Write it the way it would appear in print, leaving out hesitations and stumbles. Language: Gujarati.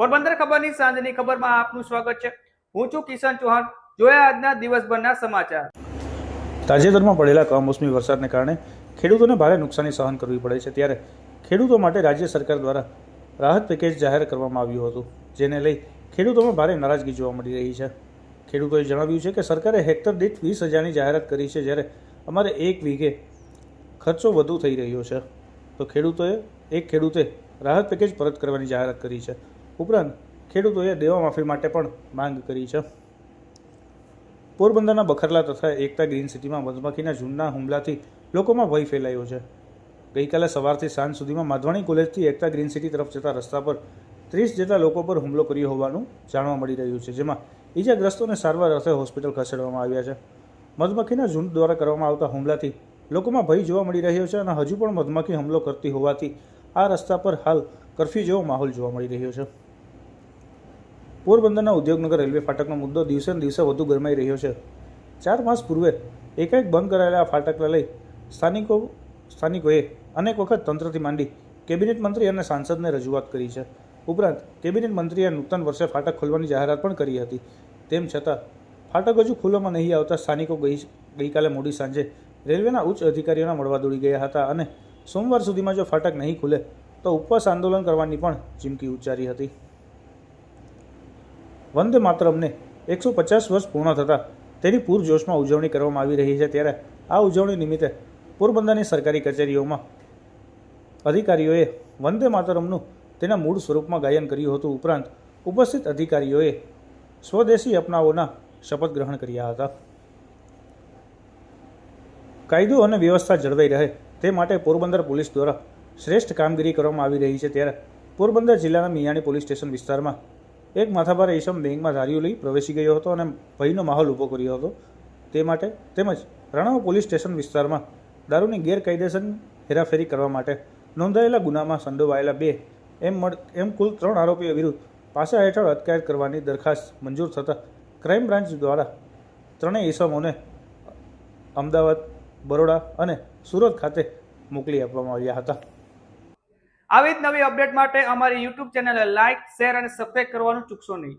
પોરબંદર ખબરની સાંજની ખબરમાં આપનું સ્વાગત છે। હું છું કિશન ચૌહાણ। જોયા આજના દિવસભરના સમાચાર। તાજેતરમાં પડેલા કમોસમી વરસાદને કારણે ખેડૂતોને ભારે નુકસાની સહન કરવી પડે છે, ત્યારે ખેડૂતો માટે રાજ્ય સરકાર દ્વારા રાહત પેકેજ જાહેર કરવામાં આવ્યું હતું, જેને લઈ ખેડૂતોમાં ભારે નારાજગી જોવા મળી રહી છે। ખેડૂતોએ જણાવ્યું છે કે સરકારે હેક્ટર દીઠ 20,000ની જાહેરાત કરી છે, જ્યારે અમારે 1 વીઘે ખર્ચો વધુ થઈ રહ્યો છે, તો ખેડૂતે રાહત પેકેજ પરત કરવાની જાહેરાત કરી છે। ઉપરાંત ખેડૂતોએ દેવા માફી માટે પણ માંગ કરી છે। પોરબંદરના બખરલા તથા એકતા ગ્રીન સિટીમાં મધમાખીના ઝુંડના હુમલાથી લોકોમાં ભય ફેલાયો છે। ગઈકાલે સવારથી સાંજ સુધીમાં માધવાણી કોલેજથી એકતા ગ્રીન સિટી તરફ જતા રસ્તા પર 30 જેટલા લોકો પર હુમલો કર્યો હોવાનું જાણવા મળી રહ્યું છે, જેમાં ઈજાગ્રસ્તોને સારવાર અર્થે હોસ્પિટલ ખસેડવામાં આવ્યા છે। મધમાખીના ઝુંડ દ્વારા કરવામાં આવતા હુમલાથી લોકોમાં ભય જોવા મળી રહ્યો છે અને હજુ પણ મધમાખી હુમલો કરતી હોવાથી આ રસ્તા પર હાલ કર્ફ્યુ જેવો માહોલ જોવા મળી રહ્યો છે। પોરબંદરના ઉદ્યોગનગર રેલવે ફાટકનો મુદ્દો દિવસે ને દિવસે વધુ ગરમાઈ રહ્યો છે। 4 માસ પૂર્વે એકાએક બંધ કરાયેલા આ ફાટકને લઈ સ્થાનિકોએ અનેક વખત તંત્રથી માંડી કેબિનેટ મંત્રી અને સાંસદને રજૂઆત કરી છે। ઉપરાંત કેબિનેટ મંત્રીએ નૂતન વર્ષે ફાટક ખોલવાની જાહેરાત પણ કરી હતી। તેમ છતાં ફાટક હજુ ખુલવામાં નહીં આવતા સ્થાનિકો ગઈકાલે મોડી સાંજે રેલવેના ઉચ્ચ અધિકારીઓના મળવા દોડી ગયા હતા અને સોમવાર સુધીમાં જો ફાટક નહીં ખુલે તો ઉપવાસ આંદોલન કરવાની પણ ચીમકી ઉચ્ચારી હતી। વંદે માતરમને 150 વર્ષ પૂર્ણ થતાં તેની પૂરજોશમાં ઉજવણી કરવામાં આવી રહી છે, ત્યારે આ ઉજવણી નિમિત્તે પોરબંદરની સરકારી કચેરીઓમાં અધિકારીઓએ વંદે માતરમનું તેના મૂળ સ્વરૂપમાં ગાયન કર્યું હતું। ઉપરાંત ઉપસ્થિત અધિકારીઓએ સ્વદેશી અપનાવોના શપથ ગ્રહણ કર્યા હતા। કાયદો અને વ્યવસ્થા જળવાઈ રહે તે માટે પોરબંદર પોલીસ દ્વારા શ્રેષ્ઠ કામગીરી કરવામાં આવી રહી છે, ત્યારે પોરબંદર જિલ્લાના મિયાણી પોલીસ સ્ટેશન વિસ્તારમાં એક માથાભારે ઈસમ બેંકમાં ધારીઓ લઈ પ્રવેશી ગયો હતો અને ભયનો માહોલ ઊભો કર્યો હતો। તે માટે તેમજ રણાવ પોલીસ સ્ટેશન વિસ્તારમાં દારૂની ગેરકાયદેસર હેરાફેરી કરવા માટે નોંધાયેલા ગુનામાં સંડોવાયેલા 2 એમ કુલ 3 આરોપીઓ વિરુદ્ધ પાસા હેઠળ અટકાયત કરવાની દરખાસ્ત મંજૂર થતાં ક્રાઇમ બ્રાન્ચ દ્વારા ત્રણેય ઈસમોને અમદાવાદ, બરોડા અને સુરત ખાતે મોકલી આપવામાં આવ્યા હતા। આવી જ નવી અપડેટ માટે અમારી YouTube ચેનલને લાઇક, શેર અને સબસ્ક્રાઇબ કરવાનું ચૂકશો નહીં।